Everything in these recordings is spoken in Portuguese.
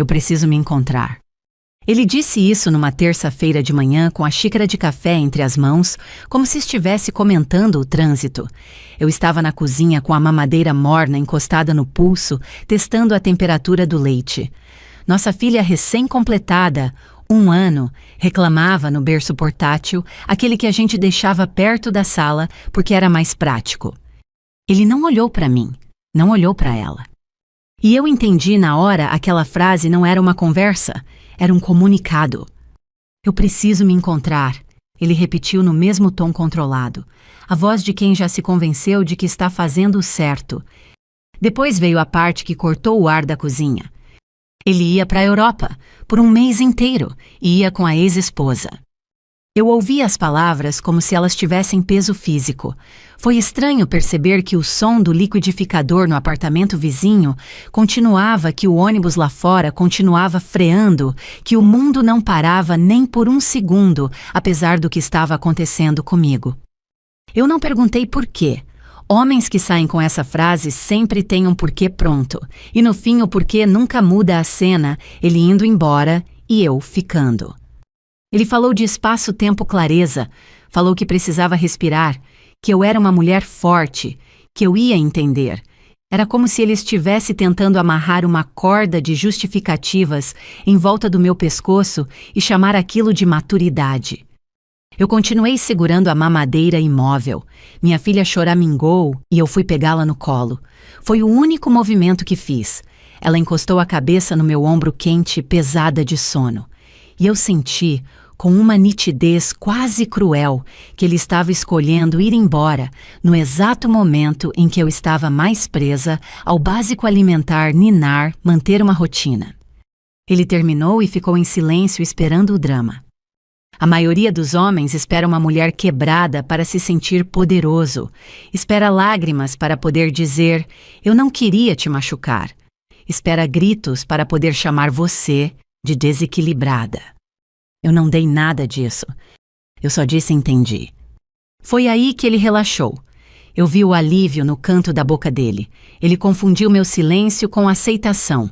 Eu preciso me encontrar. Ele disse isso numa terça-feira de manhã com a xícara de café entre as mãos, como se estivesse comentando o trânsito. Eu estava na cozinha com a mamadeira morna encostada no pulso, testando a temperatura do leite. Nossa filha recém-completada, 1 ano, reclamava no berço portátil, aquele que a gente deixava perto da sala porque era mais prático. Ele não olhou para mim, não olhou para ela. E eu entendi na hora aquela frase não era uma conversa, era um comunicado. Eu preciso me encontrar, ele repetiu no mesmo tom controlado, a voz de quem já se convenceu de que está fazendo o certo. Depois veio a parte que cortou o ar da cozinha. Ele ia para a Europa, por 1 mês inteiro, e ia com a ex-esposa. Eu ouvi as palavras como se elas tivessem peso físico. Foi estranho perceber que o som do liquidificador no apartamento vizinho continuava, que o ônibus lá fora continuava freando, que o mundo não parava nem por 1 segundo, apesar do que estava acontecendo comigo. Eu não perguntei por quê. Homens que saem com essa frase sempre têm um porquê pronto, e no fim o porquê nunca muda a cena, ele indo embora e eu ficando. Ele falou de espaço-tempo clareza, falou que precisava respirar, que eu era uma mulher forte, que eu ia entender. Era como se ele estivesse tentando amarrar uma corda de justificativas em volta do meu pescoço e chamar aquilo de maturidade. Eu continuei segurando a mamadeira imóvel. Minha filha choramingou e eu fui pegá-la no colo. Foi o único movimento que fiz. Ela encostou a cabeça no meu ombro quente, pesada de sono. E eu senti, com uma nitidez quase cruel, que ele estava escolhendo ir embora no exato momento em que eu estava mais presa ao básico alimentar, ninar, manter uma rotina. Ele terminou e ficou em silêncio esperando o drama. A maioria dos homens espera uma mulher quebrada para se sentir poderoso. Espera lágrimas para poder dizer, eu não queria te machucar. Espera gritos para poder chamar você de desequilibrada. Eu não dei nada disso. Eu só disse entendi. Foi aí que ele relaxou. Eu vi o alívio no canto da boca dele. Ele confundiu meu silêncio com aceitação.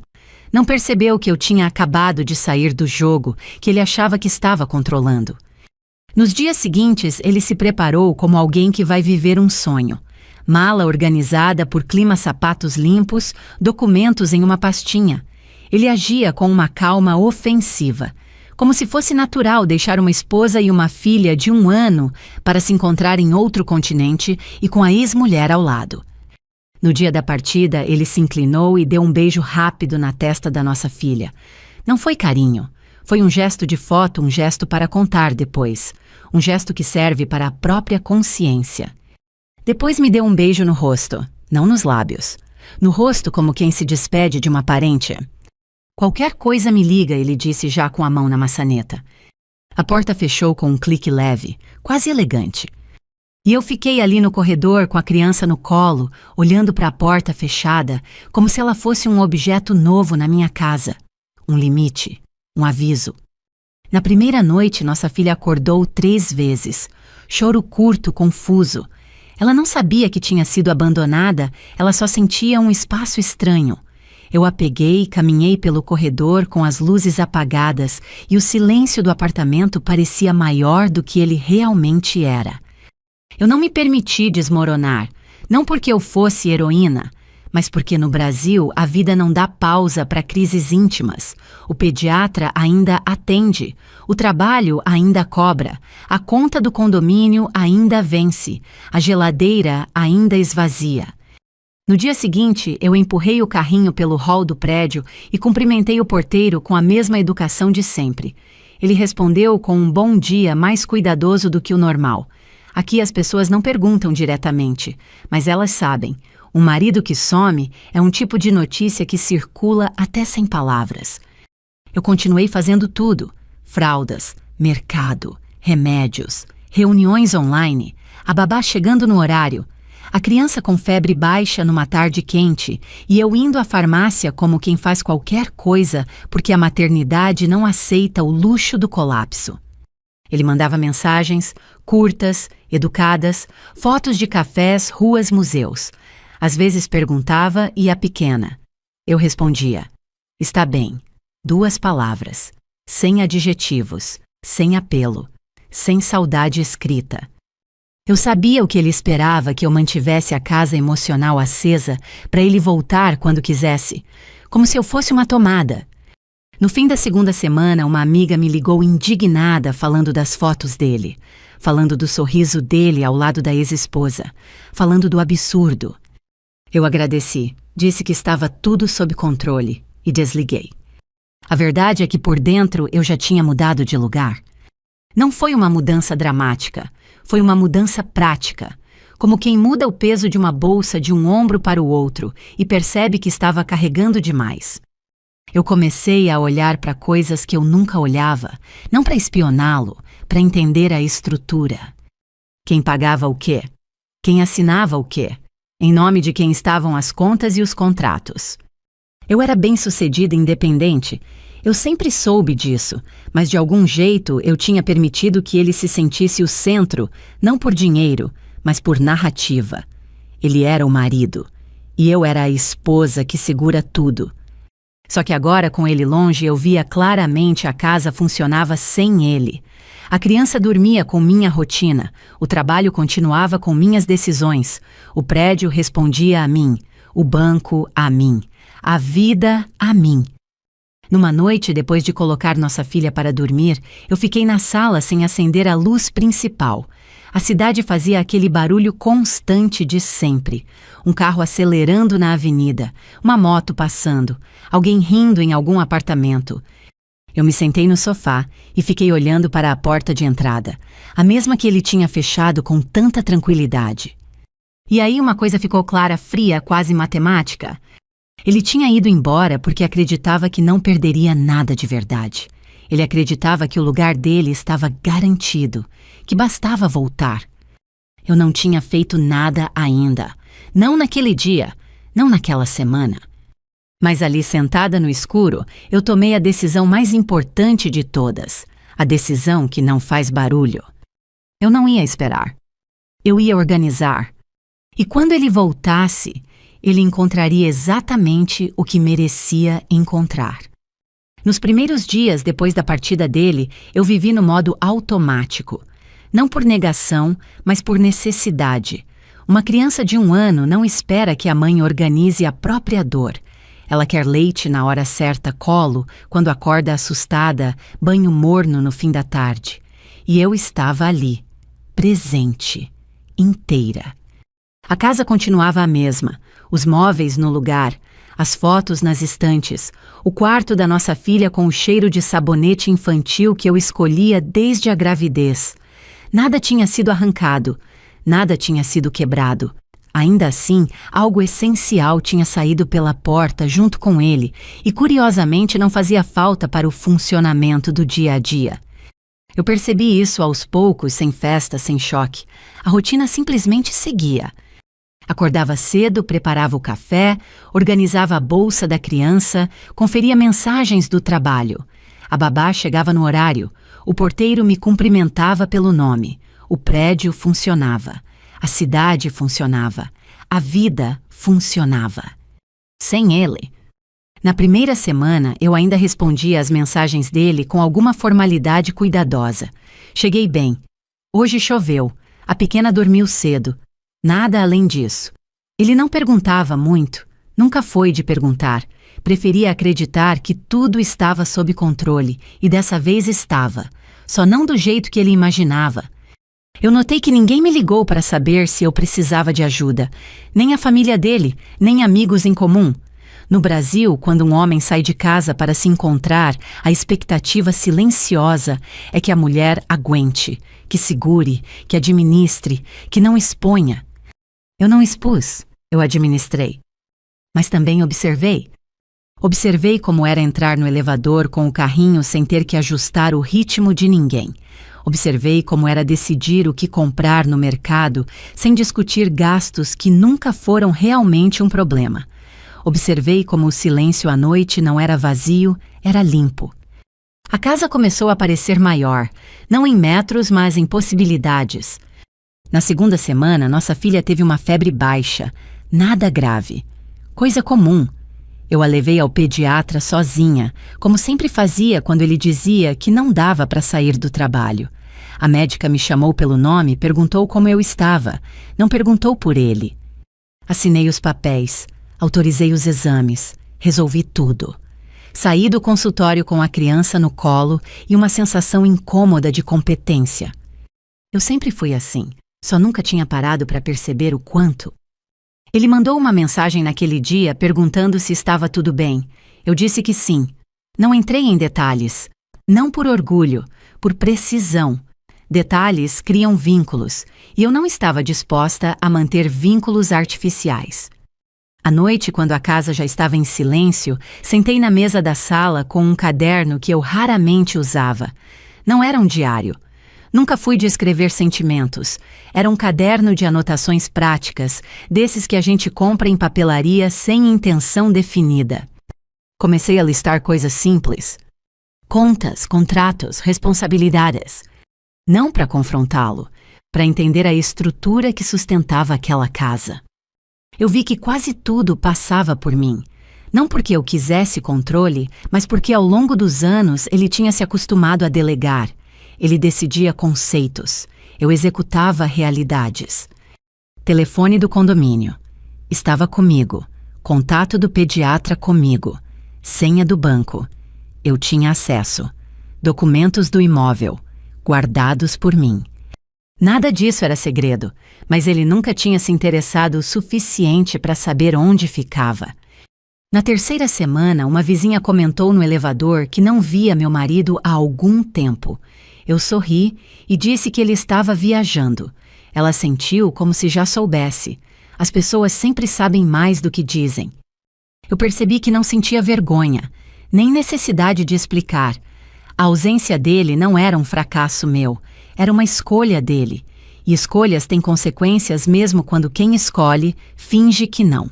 Não percebeu que eu tinha acabado de sair do jogo, que ele achava que estava controlando. Nos dias seguintes, ele se preparou como alguém que vai viver um sonho. Mala organizada por clima-sapatos limpos, documentos em uma pastinha. Ele agia com uma calma ofensiva, como se fosse natural deixar uma esposa e uma filha de 1 ano para se encontrar em outro continente e com a ex-mulher ao lado. No dia da partida, ele se inclinou e deu um beijo rápido na testa da nossa filha. Não foi carinho. Foi um gesto de foto, um gesto para contar depois. Um gesto que serve para a própria consciência. Depois me deu um beijo no rosto, não nos lábios. No rosto, como quem se despede de uma parente. Qualquer coisa me liga, ele disse já com a mão na maçaneta. A porta fechou com um clique leve, quase elegante. E eu fiquei ali no corredor com a criança no colo, olhando para a porta fechada, como se ela fosse um objeto novo na minha casa. Um limite, um aviso. Na primeira noite, nossa filha acordou 3 vezes. Choro curto, confuso. Ela não sabia que tinha sido abandonada, ela só sentia um espaço estranho. Eu a peguei e caminhei pelo corredor com as luzes apagadas e o silêncio do apartamento parecia maior do que ele realmente era. Eu não me permiti desmoronar, não porque eu fosse heroína, mas porque no Brasil a vida não dá pausa para crises íntimas. O pediatra ainda atende, o trabalho ainda cobra, a conta do condomínio ainda vence, a geladeira ainda esvazia. No dia seguinte, eu empurrei o carrinho pelo hall do prédio e cumprimentei o porteiro com a mesma educação de sempre. Ele respondeu com um bom dia mais cuidadoso do que o normal. Aqui as pessoas não perguntam diretamente, mas elas sabem. Um marido que some é um tipo de notícia que circula até sem palavras. Eu continuei fazendo tudo. Fraldas, mercado, remédios, reuniões online, a babá chegando no horário, a criança com febre baixa numa tarde quente e eu indo à farmácia como quem faz qualquer coisa porque a maternidade não aceita o luxo do colapso. Ele mandava mensagens, curtas, educadas, fotos de cafés, ruas, museus. Às vezes perguntava e a pequena. Eu respondia, está bem, 2 palavras, sem adjetivos, sem apelo, sem saudade escrita. Eu sabia o que ele esperava, que eu mantivesse a casa emocional acesa para ele voltar quando quisesse, como se eu fosse uma tomada. No fim da segunda semana, uma amiga me ligou indignada falando das fotos dele, falando do sorriso dele ao lado da ex-esposa, falando do absurdo. Eu agradeci, disse que estava tudo sob controle e desliguei. A verdade é que por dentro eu já tinha mudado de lugar. Não foi uma mudança dramática, foi uma mudança prática, como quem muda o peso de uma bolsa de um ombro para o outro e percebe que estava carregando demais. Eu comecei a olhar para coisas que eu nunca olhava, não para espioná-lo, para entender a estrutura. Quem pagava o quê? Quem assinava o quê? Em nome de quem estavam as contas e os contratos. Eu era bem-sucedida e independente. Eu sempre soube disso, mas de algum jeito eu tinha permitido que ele se sentisse o centro, não por dinheiro, mas por narrativa. Ele era o marido, e eu era a esposa que segura tudo. Só que agora, com ele longe, eu via claramente a casa funcionava sem ele. A criança dormia com minha rotina, o trabalho continuava com minhas decisões, o prédio respondia a mim, o banco a mim, a vida a mim. Numa noite, depois de colocar nossa filha para dormir, eu fiquei na sala sem acender a luz principal. A cidade fazia aquele barulho constante de sempre. Um carro acelerando na avenida, uma moto passando, alguém rindo em algum apartamento. Eu me sentei no sofá e fiquei olhando para a porta de entrada, a mesma que ele tinha fechado com tanta tranquilidade. E aí uma coisa ficou clara, fria, quase matemática. Ele tinha ido embora porque acreditava que não perderia nada de verdade. Ele acreditava que o lugar dele estava garantido, que bastava voltar. Eu não tinha feito nada ainda. Não naquele dia, não naquela semana. Mas ali sentada no escuro, eu tomei a decisão mais importante de todas. A decisão que não faz barulho. Eu não ia esperar. Eu ia organizar. E quando ele voltasse, ele encontraria exatamente o que merecia encontrar. Nos primeiros dias depois da partida dele, eu vivi no modo automático. Não por negação, mas por necessidade. Uma criança de 1 ano não espera que a mãe organize a própria dor. Ela quer leite na hora certa, colo, quando acorda assustada, banho morno no fim da tarde. E eu estava ali, presente, inteira. A casa continuava a mesma, os móveis no lugar, as fotos nas estantes, o quarto da nossa filha com o cheiro de sabonete infantil que eu escolhia desde a gravidez. Nada tinha sido arrancado, nada tinha sido quebrado. Ainda assim, algo essencial tinha saído pela porta junto com ele e, curiosamente, não fazia falta para o funcionamento do dia a dia. Eu percebi isso aos poucos, sem festa, sem choque. A rotina simplesmente seguia. Acordava cedo, preparava o café, organizava a bolsa da criança, conferia mensagens do trabalho. A babá chegava no horário, o porteiro me cumprimentava pelo nome. O prédio funcionava. A cidade funcionava. A vida funcionava. Sem ele. Na primeira semana, eu ainda respondia às mensagens dele com alguma formalidade cuidadosa. Cheguei bem. Hoje choveu. A pequena dormiu cedo. Nada além disso. Ele não perguntava muito. Nunca foi de perguntar. Preferia acreditar que tudo estava sob controle, e dessa vez estava. Só não do jeito que ele imaginava. Eu notei que ninguém me ligou para saber se eu precisava de ajuda. Nem a família dele, nem amigos em comum. No Brasil, quando um homem sai de casa para se encontrar, a expectativa silenciosa é que a mulher aguente, que segure, que administre, que não exponha. Eu não expus, eu administrei. Mas também observei. Observei como era entrar no elevador com o carrinho sem ter que ajustar o ritmo de ninguém. Observei como era decidir o que comprar no mercado sem discutir gastos que nunca foram realmente um problema. Observei como o silêncio à noite não era vazio, era limpo. A casa começou a parecer maior, não em metros, mas em possibilidades. Na segunda semana, nossa filha teve uma febre baixa, nada grave, coisa comum. Eu a levei ao pediatra sozinha, como sempre fazia quando ele dizia que não dava para sair do trabalho. A médica me chamou pelo nome e perguntou como eu estava, não perguntou por ele. Assinei os papéis, autorizei os exames, resolvi tudo. Saí do consultório com a criança no colo e uma sensação incômoda de competência. Eu sempre fui assim, só nunca tinha parado para perceber o quanto. Ele mandou uma mensagem naquele dia perguntando se estava tudo bem. Eu disse que sim. Não entrei em detalhes. Não por orgulho, por precisão. Detalhes criam vínculos, e eu não estava disposta a manter vínculos artificiais. À noite, quando a casa já estava em silêncio, sentei na mesa da sala com um caderno que eu raramente usava. Não era um diário. Nunca fui de escrever sentimentos. Era um caderno de anotações práticas, desses que a gente compra em papelaria sem intenção definida. Comecei a listar coisas simples. Contas, contratos, responsabilidades. Não para confrontá-lo, para entender a estrutura que sustentava aquela casa. Eu vi que quase tudo passava por mim. Não porque eu quisesse controle, mas porque ao longo dos anos ele tinha se acostumado a delegar. Ele decidia conceitos, eu executava realidades. Telefone do condomínio. Estava comigo. Contato do pediatra comigo. Senha do banco. Eu tinha acesso. Documentos do imóvel. Guardados por mim. Nada disso era segredo, mas ele nunca tinha se interessado o suficiente para saber onde ficava. Na terceira semana, uma vizinha comentou no elevador que não via meu marido há algum tempo. Eu sorri e disse que ele estava viajando. Ela sentiu como se já soubesse. As pessoas sempre sabem mais do que dizem. Eu percebi que não sentia vergonha, nem necessidade de explicar. A ausência dele não era um fracasso meu, era uma escolha dele. E escolhas têm consequências mesmo quando quem escolhe finge que não.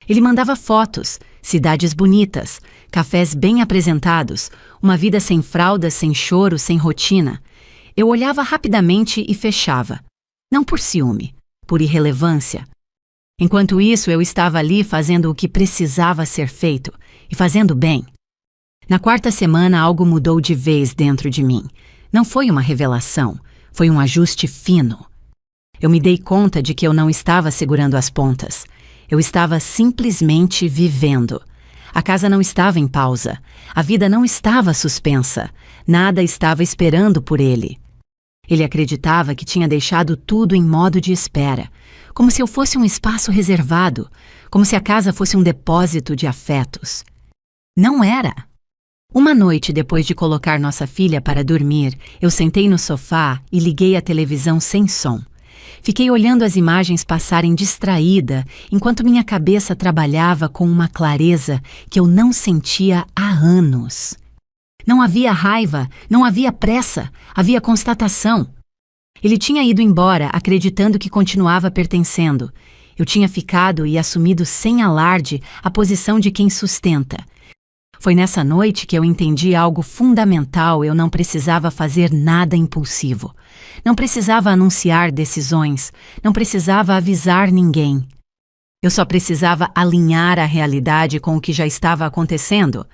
Ele mandava fotos, cidades bonitas, cafés bem apresentados, uma vida sem fraldas, sem choro, sem rotina. Eu olhava rapidamente e fechava. Não por ciúme, por irrelevância. Enquanto isso, eu estava ali fazendo o que precisava ser feito, e fazendo bem. Na quarta semana, algo mudou de vez dentro de mim. Não foi uma revelação, foi um ajuste fino. Eu me dei conta de que eu não estava segurando as pontas. Eu estava simplesmente vivendo. A casa não estava em pausa. A vida não estava suspensa. Nada estava esperando por ele. Ele acreditava que tinha deixado tudo em modo de espera, como se eu fosse um espaço reservado, como se a casa fosse um depósito de afetos. Não era. Uma noite, depois de colocar nossa filha para dormir, eu sentei no sofá e liguei a televisão sem som. Fiquei olhando as imagens passarem distraída, enquanto minha cabeça trabalhava com uma clareza que eu não sentia há anos. Não havia raiva, não havia pressa, havia constatação. Ele tinha ido embora, acreditando que continuava pertencendo. Eu tinha ficado e assumido sem alarde a posição de quem sustenta. Foi nessa noite que eu entendi algo fundamental. Eu não precisava fazer nada impulsivo. Não precisava anunciar decisões. Não precisava avisar ninguém. Eu só precisava alinhar a realidade com o que já estava acontecendo.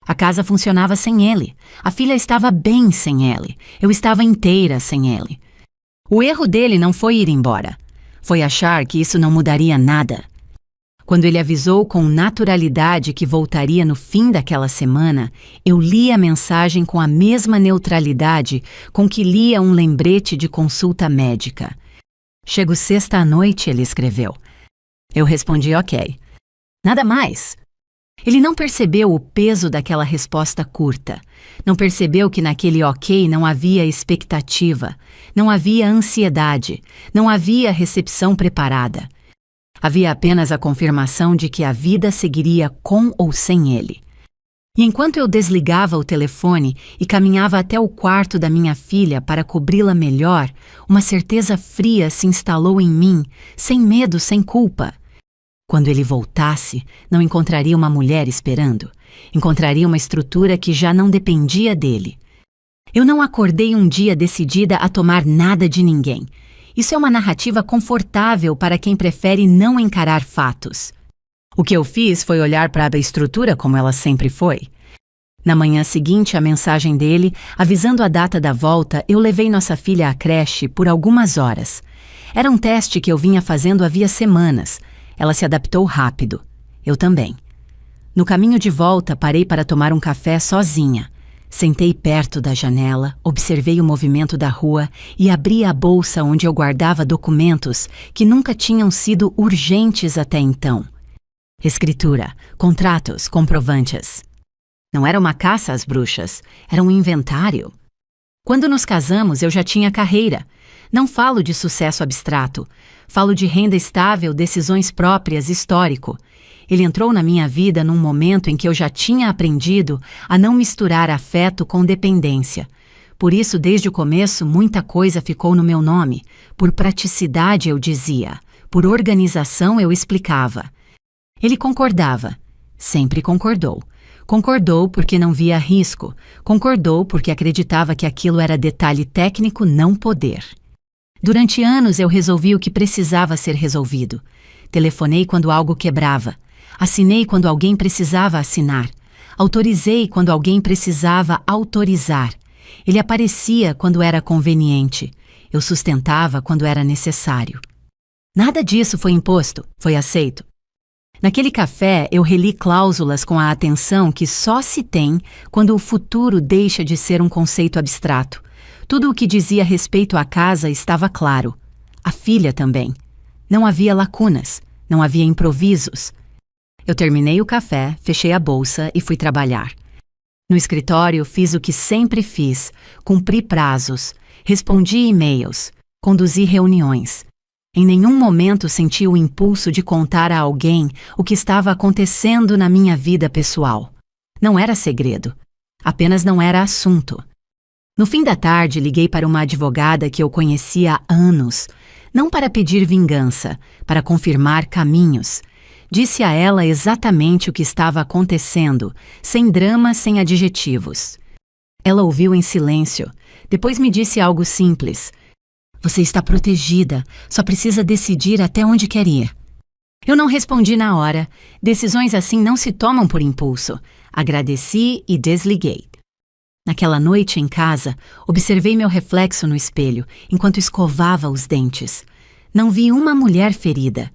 A casa funcionava sem ele. A filha estava bem sem ele. Eu estava inteira sem ele. O erro dele não foi ir embora. Foi achar que isso não mudaria nada. Quando ele avisou com naturalidade que voltaria no fim daquela semana, eu li a mensagem com a mesma neutralidade com que lia um lembrete de consulta médica. Chego sexta à noite, ele escreveu. Eu respondi ok. Nada mais. Ele não percebeu o peso daquela resposta curta. Não percebeu que naquele ok não havia expectativa, não havia ansiedade, não havia recepção preparada. Havia apenas a confirmação de que a vida seguiria com ou sem ele. E enquanto eu desligava o telefone e caminhava até o quarto da minha filha para cobri-la melhor, uma certeza fria se instalou em mim, sem medo, sem culpa. Quando ele voltasse, não encontraria uma mulher esperando. Encontraria uma estrutura que já não dependia dele. Eu não acordei um dia decidida a tomar nada de ninguém. Isso é uma narrativa confortável para quem prefere não encarar fatos. O que eu fiz foi olhar para a estrutura como ela sempre foi. Na manhã seguinte, a mensagem dele, avisando a data da volta, eu levei nossa filha à creche por algumas horas. Era um teste que eu vinha fazendo havia semanas. Ela se adaptou rápido. Eu também. No caminho de volta, parei para tomar um café sozinha. Sentei perto da janela, observei o movimento da rua e abri a bolsa onde eu guardava documentos que nunca tinham sido urgentes até então. Escritura, contratos, comprovantes. Não era uma caça às bruxas, era um inventário. Quando nos casamos, eu já tinha carreira. Não falo de sucesso abstrato. Falo de renda estável, decisões próprias, histórico. Ele entrou na minha vida num momento em que eu já tinha aprendido a não misturar afeto com dependência. Por isso, desde o começo, muita coisa ficou no meu nome. Por praticidade, eu dizia. Por organização, eu explicava. Ele concordava. Sempre concordou. Concordou porque não via risco. Concordou porque acreditava que aquilo era detalhe técnico, não poder. Durante anos eu resolvi o que precisava ser resolvido. Telefonei quando algo quebrava. Assinei quando alguém precisava assinar. Autorizei quando alguém precisava autorizar. Ele aparecia quando era conveniente. Eu sustentava quando era necessário. Nada disso foi imposto, foi aceito. Naquele café, eu reli cláusulas com a atenção que só se tem quando o futuro deixa de ser um conceito abstrato. Tudo o que dizia respeito à casa estava claro. A filha também. Não havia lacunas, não havia improvisos. Eu terminei o café, fechei a bolsa e fui trabalhar. No escritório, fiz o que sempre fiz, cumpri prazos, respondi e-mails, conduzi reuniões. Em nenhum momento senti o impulso de contar a alguém o que estava acontecendo na minha vida pessoal. Não era segredo, apenas não era assunto. No fim da tarde, liguei para uma advogada que eu conhecia há anos, não para pedir vingança, para confirmar caminhos. Disse a ela exatamente o que estava acontecendo, sem drama, sem adjetivos. Ela ouviu em silêncio, depois me disse algo simples. Você está protegida, só precisa decidir até onde quer ir. Eu não respondi na hora. Decisões assim não se tomam por impulso. Agradeci e desliguei. Naquela noite em casa, observei meu reflexo no espelho, enquanto escovava os dentes. Não vi uma mulher ferida.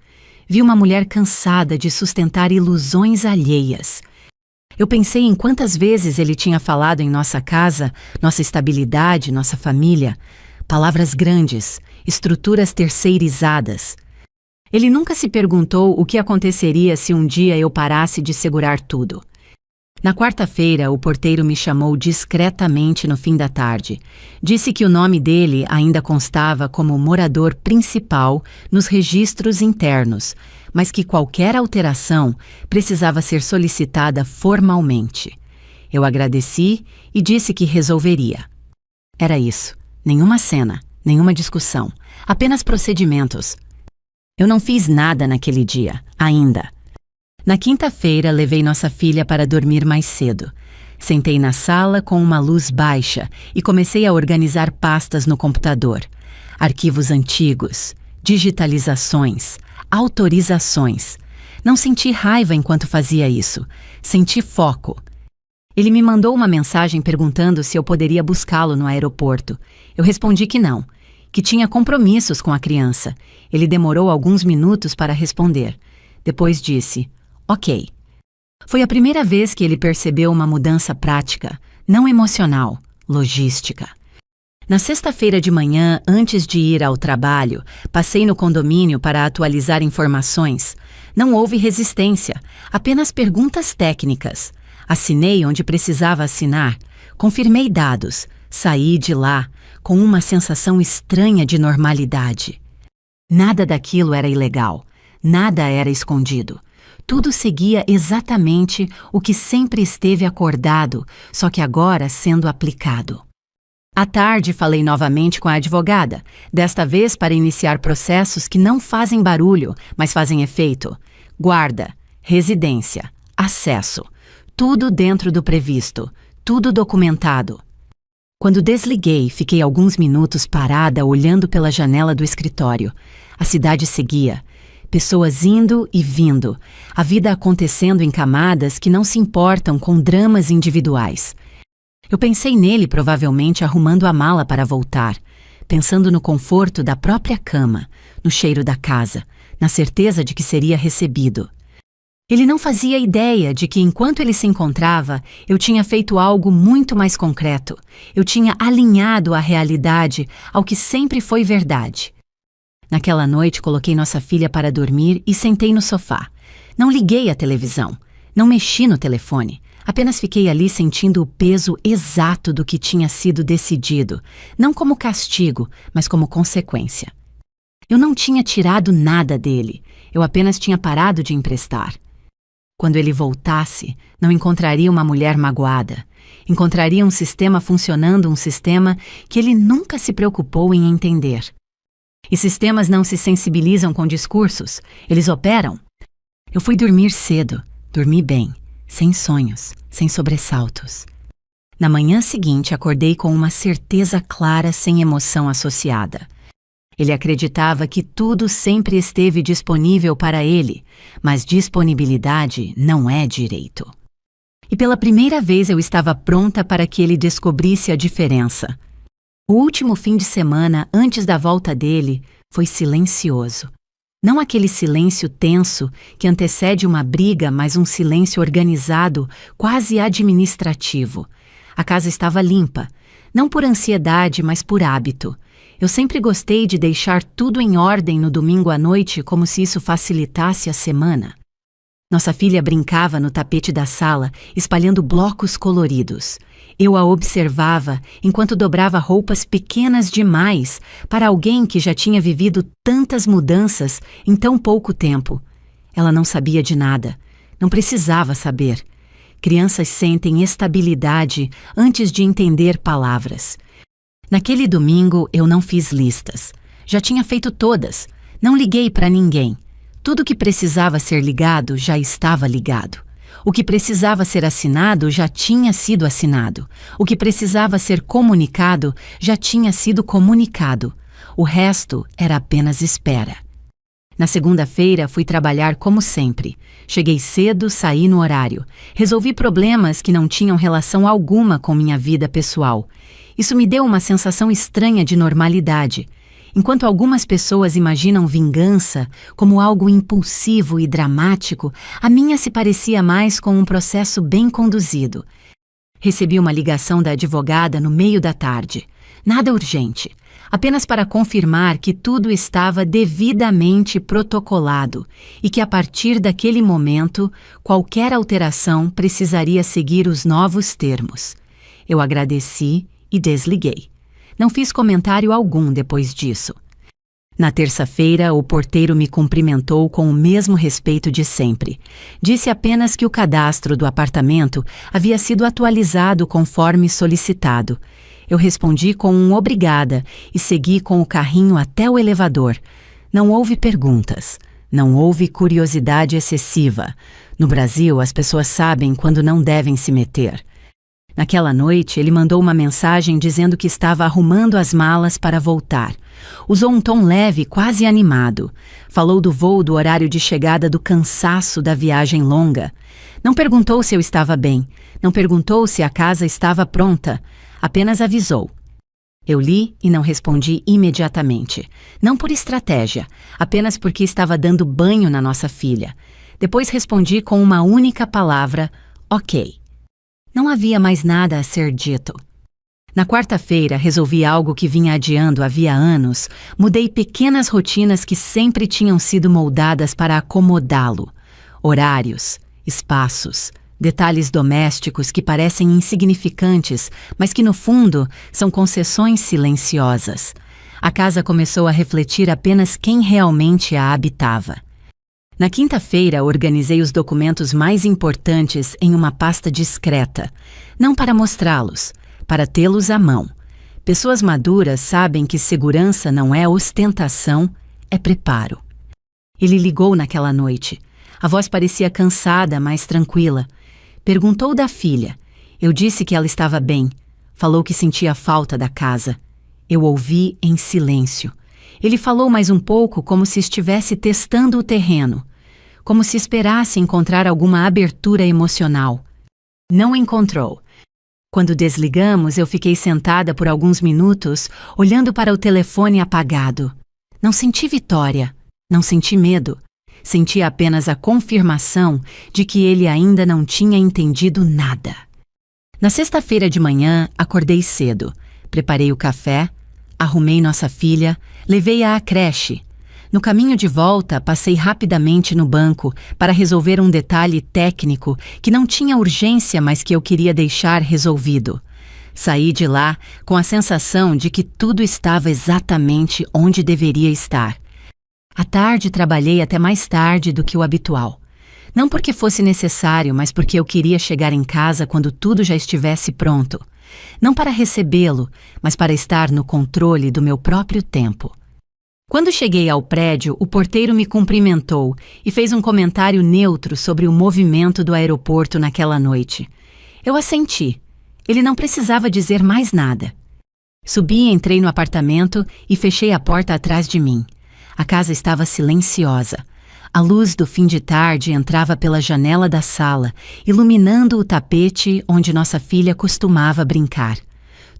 Vi uma mulher cansada de sustentar ilusões alheias. Eu pensei em quantas vezes ele tinha falado em nossa casa, nossa estabilidade, nossa família. Palavras grandes, estruturas terceirizadas. Ele nunca se perguntou o que aconteceria se um dia eu parasse de segurar tudo. Na quarta-feira, o porteiro me chamou discretamente no fim da tarde. Disse que o nome dele ainda constava como morador principal nos registros internos, mas que qualquer alteração precisava ser solicitada formalmente. Eu agradeci e disse que resolveria. Era isso. Nenhuma cena, nenhuma discussão, apenas procedimentos. Eu não fiz nada naquele dia, ainda. Na quinta-feira, levei nossa filha para dormir mais cedo. Sentei na sala com uma luz baixa e comecei a organizar pastas no computador. Arquivos antigos, digitalizações, autorizações. Não senti raiva enquanto fazia isso. Senti foco. Ele me mandou uma mensagem perguntando se eu poderia buscá-lo no aeroporto. Eu respondi que não, que tinha compromissos com a criança. Ele demorou alguns minutos para responder. Depois disse, ok. Foi a primeira vez que ele percebeu uma mudança prática, não emocional, logística. Na sexta-feira de manhã, antes de ir ao trabalho, passei no condomínio para atualizar informações. Não houve resistência, apenas perguntas técnicas. Assinei onde precisava assinar, confirmei dados, saí de lá com uma sensação estranha de normalidade. Nada daquilo era ilegal, nada era escondido. Tudo seguia exatamente o que sempre esteve acordado, só que agora sendo aplicado. À tarde, falei novamente com a advogada, desta vez para iniciar processos que não fazem barulho, mas fazem efeito. Guarda, residência, acesso. Tudo dentro do previsto, tudo documentado. Quando desliguei, fiquei alguns minutos parada olhando pela janela do escritório. A cidade seguia. Pessoas indo e vindo, a vida acontecendo em camadas que não se importam com dramas individuais. Eu pensei nele provavelmente arrumando a mala para voltar, pensando no conforto da própria cama, no cheiro da casa, na certeza de que seria recebido. Ele não fazia ideia de que enquanto ele se encontrava, eu tinha feito algo muito mais concreto. Eu tinha alinhado a realidade ao que sempre foi verdade. Naquela noite, coloquei nossa filha para dormir e sentei no sofá. Não liguei a televisão, não mexi no telefone. Apenas fiquei ali sentindo o peso exato do que tinha sido decidido, não como castigo, mas como consequência. Eu não tinha tirado nada dele, eu apenas tinha parado de emprestar. Quando ele voltasse, não encontraria uma mulher magoada. Encontraria um sistema funcionando, um sistema que ele nunca se preocupou em entender. E sistemas não se sensibilizam com discursos, eles operam. Eu fui dormir cedo, dormi bem, sem sonhos, sem sobressaltos. Na manhã seguinte, acordei com uma certeza clara sem emoção associada. Ele acreditava que tudo sempre esteve disponível para ele, mas disponibilidade não é direito. E pela primeira vez eu estava pronta para que ele descobrisse a diferença. O último fim de semana, antes da volta dele, foi silencioso. Não aquele silêncio tenso que antecede uma briga, mas um silêncio organizado, quase administrativo. A casa estava limpa, não por ansiedade, mas por hábito. Eu sempre gostei de deixar tudo em ordem no domingo à noite, como se isso facilitasse a semana. Nossa filha brincava no tapete da sala, espalhando blocos coloridos. Eu a observava enquanto dobrava roupas pequenas demais para alguém que já tinha vivido tantas mudanças em tão pouco tempo. Ela não sabia de nada, não precisava saber. Crianças sentem estabilidade antes de entender palavras. Naquele domingo eu não fiz listas. Já tinha feito todas. Não liguei para ninguém. Tudo que precisava ser ligado já estava ligado. O que precisava ser assinado já tinha sido assinado. O que precisava ser comunicado já tinha sido comunicado. O resto era apenas espera. Na segunda-feira fui trabalhar como sempre. Cheguei cedo, saí no horário. Resolvi problemas que não tinham relação alguma com minha vida pessoal. Isso me deu uma sensação estranha de normalidade. Enquanto algumas pessoas imaginam vingança como algo impulsivo e dramático, a minha se parecia mais com um processo bem conduzido. Recebi uma ligação da advogada no meio da tarde. Nada urgente, apenas para confirmar que tudo estava devidamente protocolado e que a partir daquele momento, qualquer alteração precisaria seguir os novos termos. Eu agradeci e desliguei. Não fiz comentário algum depois disso. Na terça-feira, o porteiro me cumprimentou com o mesmo respeito de sempre. Disse apenas que o cadastro do apartamento havia sido atualizado conforme solicitado. Eu respondi com um obrigada e segui com o carrinho até o elevador. Não houve perguntas. Não houve curiosidade excessiva. No Brasil, as pessoas sabem quando não devem se meter. Naquela noite, ele mandou uma mensagem dizendo que estava arrumando as malas para voltar. Usou um tom leve, quase animado. Falou do voo, do horário de chegada, do cansaço da viagem longa. Não perguntou se eu estava bem. Não perguntou se a casa estava pronta. Apenas avisou. Eu li e não respondi imediatamente. Não por estratégia, apenas porque estava dando banho na nossa filha. Depois respondi com uma única palavra: ok. Não havia mais nada a ser dito. Na quarta-feira, resolvi algo que vinha adiando havia anos. Mudei pequenas rotinas que sempre tinham sido moldadas para acomodá-lo. Horários, espaços, detalhes domésticos que parecem insignificantes, mas que no fundo são concessões silenciosas. A casa começou a refletir apenas quem realmente a habitava. Na quinta-feira, organizei os documentos mais importantes em uma pasta discreta, não para mostrá-los, para tê-los à mão. Pessoas maduras sabem que segurança não é ostentação, é preparo. Ele ligou naquela noite. A voz parecia cansada, mas tranquila. Perguntou da filha. Eu disse que ela estava bem. Falou que sentia falta da casa. Eu ouvi em silêncio. Ele falou mais um pouco como se estivesse testando o terreno, como se esperasse encontrar alguma abertura emocional. Não encontrou. Quando desligamos, eu fiquei sentada por alguns minutos, olhando para o telefone apagado. Não senti vitória, não senti medo. Senti apenas a confirmação de que ele ainda não tinha entendido nada. Na sexta-feira de manhã, acordei cedo. Preparei o café, arrumei nossa filha, levei-a à creche. No caminho de volta, passei rapidamente no banco para resolver um detalhe técnico que não tinha urgência, mas que eu queria deixar resolvido. Saí de lá com a sensação de que tudo estava exatamente onde deveria estar. À tarde, trabalhei até mais tarde do que o habitual. Não porque fosse necessário, mas porque eu queria chegar em casa quando tudo já estivesse pronto. Não para recebê-lo, mas para estar no controle do meu próprio tempo. Quando cheguei ao prédio, o porteiro me cumprimentou e fez um comentário neutro sobre o movimento do aeroporto naquela noite. Eu assenti. Ele não precisava dizer mais nada. Subi, entrei no apartamento e fechei a porta atrás de mim. A casa estava silenciosa. A luz do fim de tarde entrava pela janela da sala, iluminando o tapete onde nossa filha costumava brincar.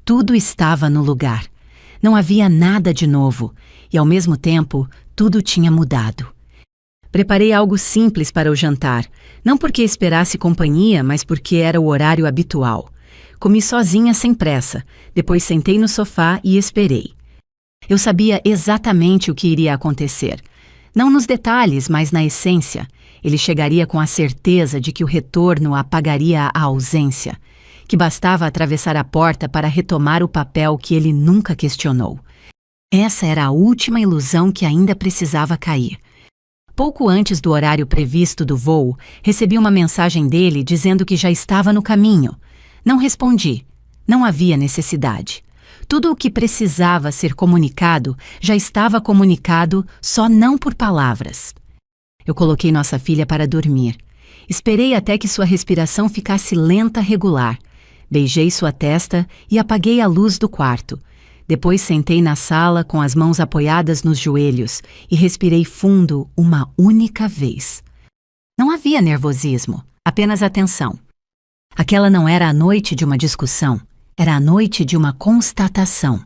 Tudo estava no lugar. Não havia nada de novo, e ao mesmo tempo, tudo tinha mudado. Preparei algo simples para o jantar, não porque esperasse companhia, mas porque era o horário habitual. Comi sozinha sem pressa, depois sentei no sofá e esperei. Eu sabia exatamente o que iria acontecer. Não nos detalhes, mas na essência. Ele chegaria com a certeza de que o retorno apagaria a ausência, que bastava atravessar a porta para retomar o papel que ele nunca questionou. Essa era a última ilusão que ainda precisava cair. Pouco antes do horário previsto do voo, recebi uma mensagem dele dizendo que já estava no caminho. Não respondi. Não havia necessidade. Tudo o que precisava ser comunicado já estava comunicado, só não por palavras. Eu coloquei nossa filha para dormir. Esperei até que sua respiração ficasse lenta, regular. Beijei sua testa e apaguei a luz do quarto. Depois sentei na sala com as mãos apoiadas nos joelhos e respirei fundo uma única vez. Não havia nervosismo, apenas atenção. Aquela não era a noite de uma discussão. Era a noite de uma constatação.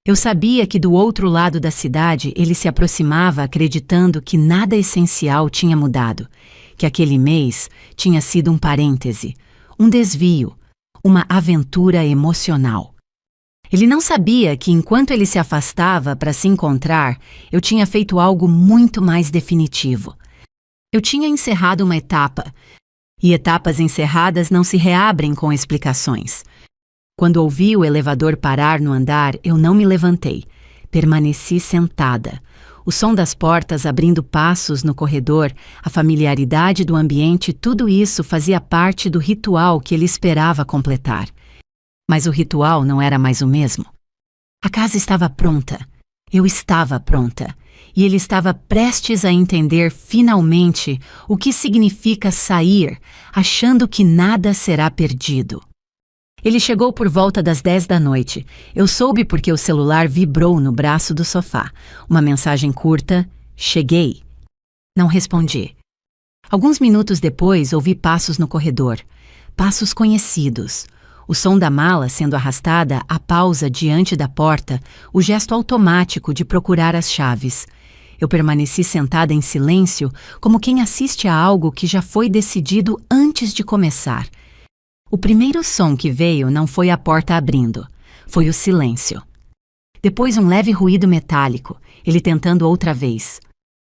Eu sabia que do outro lado da cidade ele se aproximava acreditando que nada essencial tinha mudado, que aquele mês tinha sido um parêntese, um desvio, uma aventura emocional. Ele não sabia que enquanto ele se afastava para se encontrar, eu tinha feito algo muito mais definitivo. Eu tinha encerrado uma etapa, e etapas encerradas não se reabrem com explicações. Quando ouvi o elevador parar no andar, eu não me levantei. Permaneci sentada. O som das portas abrindo passos no corredor, a familiaridade do ambiente, tudo isso fazia parte do ritual que ele esperava completar. Mas o ritual não era mais o mesmo. A casa estava pronta. Eu estava pronta. E ele estava prestes a entender finalmente o que significa sair, achando que nada será perdido. Ele chegou por volta das 10 da noite. Eu soube porque o celular vibrou no braço do sofá. Uma mensagem curta: cheguei. Não respondi. Alguns minutos depois, ouvi passos no corredor. Passos conhecidos. O som da mala sendo arrastada, a pausa diante da porta, o gesto automático de procurar as chaves. Eu permaneci sentada em silêncio, como quem assiste a algo que já foi decidido antes de começar. O primeiro som que veio não foi a porta abrindo, foi o silêncio. Depois um leve ruído metálico, ele tentando outra vez.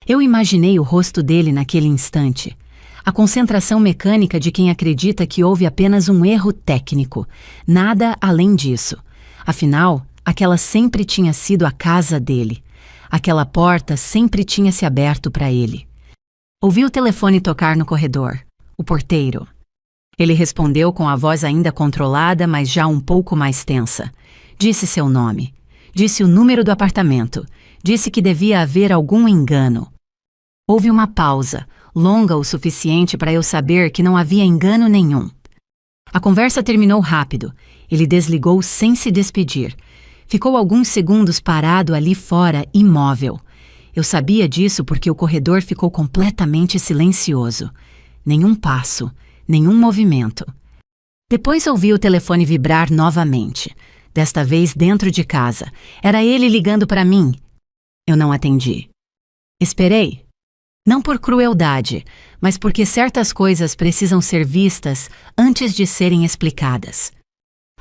Eu imaginei o rosto dele naquele instante. A concentração mecânica de quem acredita que houve apenas um erro técnico, nada além disso. Afinal, aquela sempre tinha sido a casa dele. Aquela porta sempre tinha se aberto para ele. Ouvi o telefone tocar no corredor. O porteiro. Ele respondeu com a voz ainda controlada, mas já um pouco mais tensa. Disse seu nome. Disse o número do apartamento. Disse que devia haver algum engano. Houve uma pausa, longa o suficiente para eu saber que não havia engano nenhum. A conversa terminou rápido. Ele desligou sem se despedir. Ficou alguns segundos parado ali fora, imóvel. Eu sabia disso porque o corredor ficou completamente silencioso. Nenhum passo, nenhum movimento. Depois ouvi o telefone vibrar novamente. Desta vez dentro de casa. Era ele ligando para mim. Eu não atendi. Esperei. Não por crueldade, mas porque certas coisas precisam ser vistas antes de serem explicadas.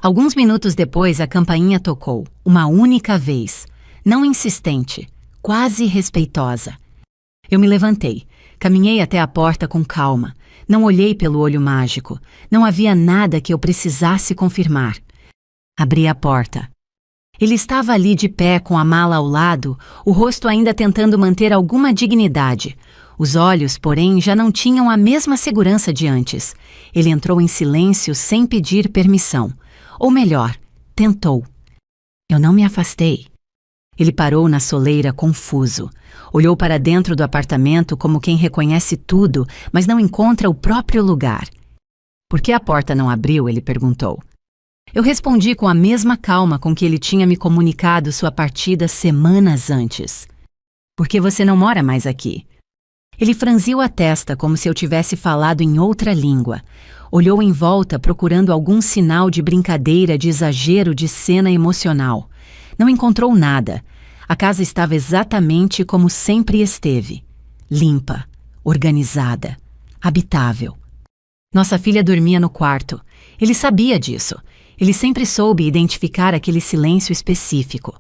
Alguns minutos depois, a campainha tocou, uma única vez, não insistente, quase respeitosa. Eu me levantei, caminhei até a porta com calma, não olhei pelo olho mágico, não havia nada que eu precisasse confirmar. Abri a porta. Ele estava ali de pé com a mala ao lado, o rosto ainda tentando manter alguma dignidade. Os olhos, porém, já não tinham a mesma segurança de antes. Ele entrou em silêncio sem pedir permissão. Ou melhor, tentou. Eu não me afastei. Ele parou na soleira confuso. Olhou para dentro do apartamento como quem reconhece tudo, mas não encontra o próprio lugar. Por que a porta não abriu? Ele perguntou. Eu respondi com a mesma calma com que ele tinha me comunicado sua partida semanas antes. Porque você não mora mais aqui. Ele franziu a testa como se eu tivesse falado em outra língua. Olhou em volta procurando algum sinal de brincadeira, de exagero, de cena emocional. Não encontrou nada. A casa estava exatamente como sempre esteve. Limpa, organizada, habitável. Nossa filha dormia no quarto. Ele sabia disso. Ele sempre soube identificar aquele silêncio específico.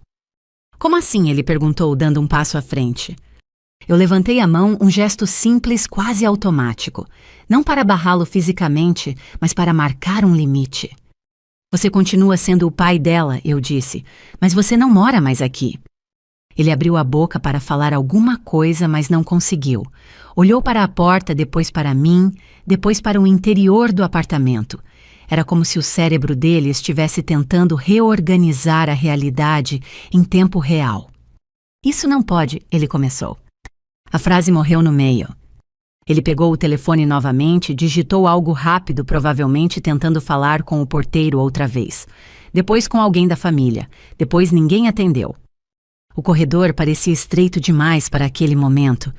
Como assim? Ele perguntou, dando um passo à frente. Eu levantei a mão, um gesto simples, quase automático. Não para barrá-lo fisicamente, mas para marcar um limite. Você continua sendo o pai dela, eu disse, mas você não mora mais aqui. Ele abriu a boca para falar alguma coisa, mas não conseguiu. Olhou para a porta, depois para mim, depois para o interior do apartamento. Era como se o cérebro dele estivesse tentando reorganizar a realidade em tempo real. Isso não pode, ele começou. A frase morreu no meio. Ele pegou o telefone novamente, digitou algo rápido, provavelmente tentando falar com o porteiro outra vez. Depois com alguém da família. Depois ninguém atendeu. O corredor parecia estreito demais para aquele momento.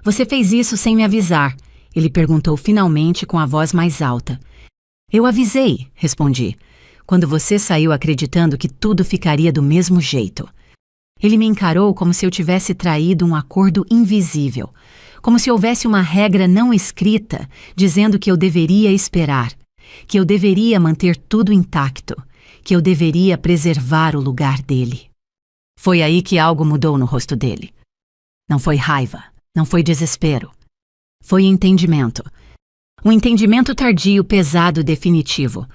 Você fez isso sem me avisar, ele perguntou finalmente com a voz mais alta. Eu avisei, respondi, quando você saiu acreditando que tudo ficaria do mesmo jeito. Ele me encarou como se eu tivesse traído um acordo invisível, como se houvesse uma regra não escrita dizendo que eu deveria esperar, que eu deveria manter tudo intacto, que eu deveria preservar o lugar dele. Foi aí que algo mudou no rosto dele. Não foi raiva, não foi desespero. Foi entendimento. Um entendimento tardio, pesado, definitivo.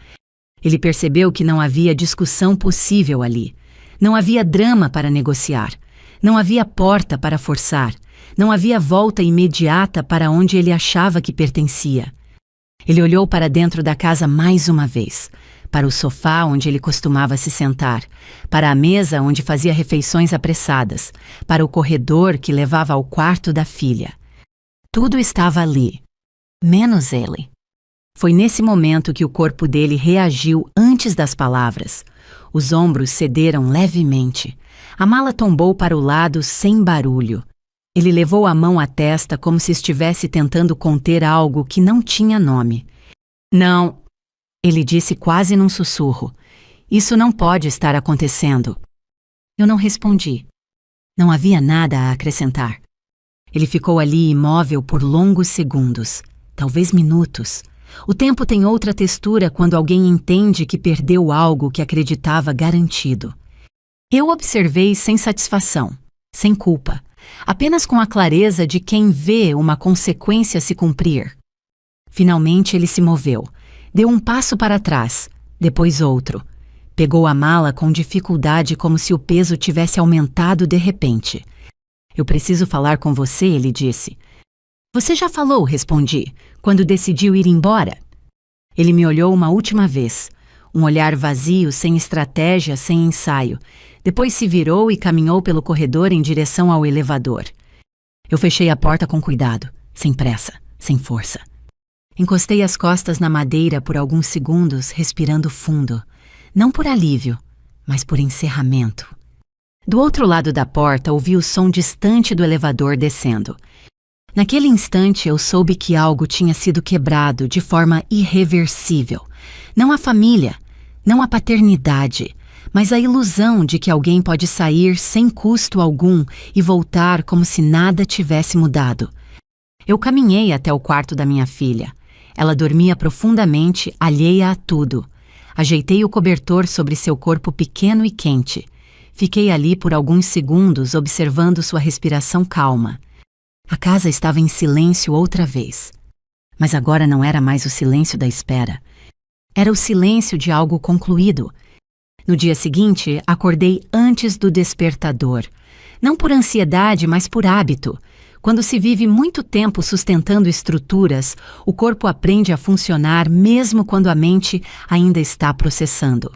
Ele percebeu que não havia discussão possível ali. Não havia drama para negociar. Não havia porta para forçar. Não havia volta imediata para onde ele achava que pertencia. Ele olhou para dentro da casa mais uma vez. Para o sofá onde ele costumava se sentar. Para a mesa onde fazia refeições apressadas. Para o corredor que levava ao quarto da filha. Tudo estava ali. Menos ele. Foi nesse momento que o corpo dele reagiu antes das palavras. Os ombros cederam levemente. A mala tombou para o lado sem barulho. Ele levou a mão à testa como se estivesse tentando conter algo que não tinha nome. Não, ele disse quase num sussurro. Isso não pode estar acontecendo. Eu não respondi. Não havia nada a acrescentar. Ele ficou ali imóvel por longos segundos. Talvez minutos. O tempo tem outra textura quando alguém entende que perdeu algo que acreditava garantido. Eu observei sem satisfação, sem culpa, apenas com a clareza de quem vê uma consequência se cumprir. Finalmente ele se moveu, deu um passo para trás, depois outro. Pegou a mala com dificuldade como se o peso tivesse aumentado de repente. Eu preciso falar com você, ele disse. Você já falou, respondi, quando decidiu ir embora. Ele me olhou uma última vez, um olhar vazio, sem estratégia, sem ensaio. Depois se virou e caminhou pelo corredor em direção ao elevador. Eu fechei a porta com cuidado, sem pressa, sem força. Encostei as costas na madeira por alguns segundos, respirando fundo. Não por alívio, mas por encerramento. Do outro lado da porta, ouvi o som distante do elevador descendo. Naquele instante, eu soube que algo tinha sido quebrado de forma irreversível. Não a família, não a paternidade, mas a ilusão de que alguém pode sair sem custo algum e voltar como se nada tivesse mudado. Eu caminhei até o quarto da minha filha. Ela dormia profundamente, alheia a tudo. Ajeitei o cobertor sobre seu corpo pequeno e quente. Fiquei ali por alguns segundos observando sua respiração calma. A casa estava em silêncio outra vez. Mas agora não era mais o silêncio da espera. Era o silêncio de algo concluído. No dia seguinte, acordei antes do despertador. Não por ansiedade, mas por hábito. Quando se vive muito tempo sustentando estruturas, o corpo aprende a funcionar mesmo quando a mente ainda está processando.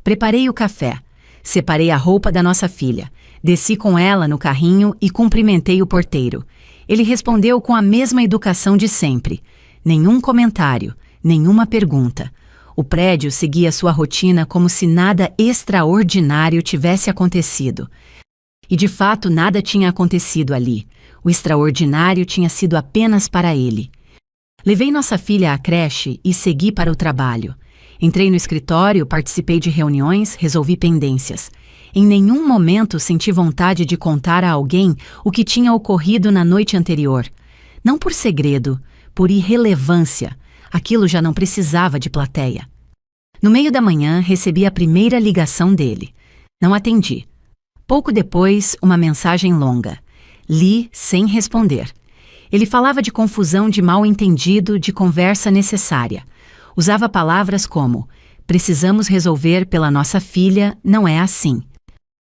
Preparei o café. Separei a roupa da nossa filha. Desci com ela no carrinho e cumprimentei o porteiro. Ele respondeu com a mesma educação de sempre. Nenhum comentário, nenhuma pergunta. O prédio seguia sua rotina como se nada extraordinário tivesse acontecido. E de fato nada tinha acontecido ali. O extraordinário tinha sido apenas para ele. Levei nossa filha à creche e segui para o trabalho. Entrei no escritório, participei de reuniões, resolvi pendências. Em nenhum momento senti vontade de contar a alguém o que tinha ocorrido na noite anterior. Não por segredo, por irrelevância. Aquilo já não precisava de plateia. No meio da manhã, recebi a primeira ligação dele. Não atendi. Pouco depois, uma mensagem longa. Li sem responder. Ele falava de confusão, de mal-entendido, de conversa necessária. Usava palavras como: precisamos resolver pela nossa filha, não é assim.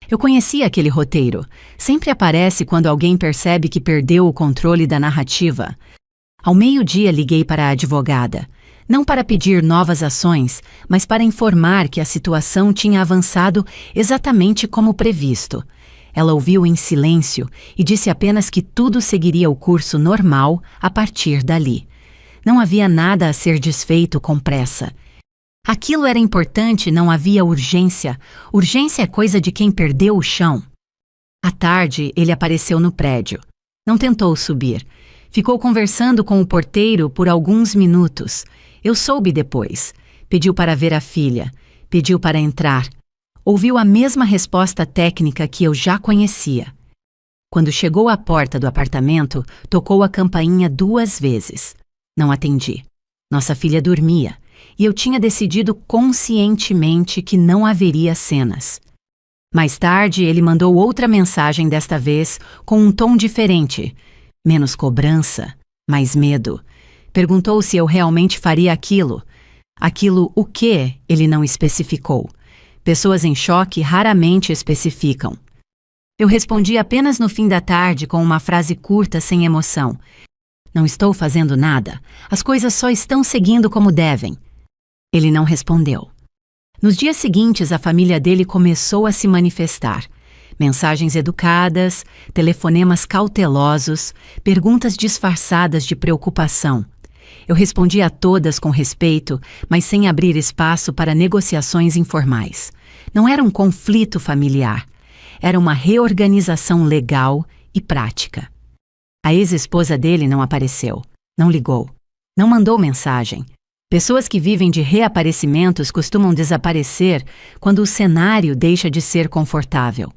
Eu conhecia aquele roteiro. Sempre aparece quando alguém percebe que perdeu o controle da narrativa. Ao meio-dia liguei para a advogada. Não para pedir novas ações, mas para informar que a situação tinha avançado exatamente como previsto. Ela ouviu em silêncio e disse apenas que tudo seguiria o curso normal a partir dali. Não havia nada a ser desfeito com pressa. Aquilo era importante, não havia urgência. Urgência é coisa de quem perdeu o chão. À tarde, ele apareceu no prédio. Não tentou subir. Ficou conversando com o porteiro por alguns minutos. Eu soube depois. Pediu para ver a filha. Pediu para entrar. Ouviu a mesma resposta técnica que eu já conhecia. Quando chegou à porta do apartamento, tocou a campainha 2 vezes. Não atendi. Nossa filha dormia, e eu tinha decidido conscientemente que não haveria cenas. Mais tarde, ele mandou outra mensagem, desta vez com um tom diferente. Menos cobrança, mais medo. Perguntou se eu realmente faria aquilo. Aquilo o quê, ele não especificou. Pessoas em choque raramente especificam. Eu respondi apenas no fim da tarde com uma frase curta sem emoção. Não estou fazendo nada. As coisas só estão seguindo como devem. Ele não respondeu. Nos dias seguintes, a família dele começou a se manifestar. Mensagens educadas, telefonemas cautelosos, perguntas disfarçadas de preocupação. Eu respondi a todas com respeito, mas sem abrir espaço para negociações informais. Não era um conflito familiar. Era uma reorganização legal e prática. A ex-esposa dele não apareceu, não ligou, não mandou mensagem. Pessoas que vivem de reaparecimentos costumam desaparecer quando o cenário deixa de ser confortável.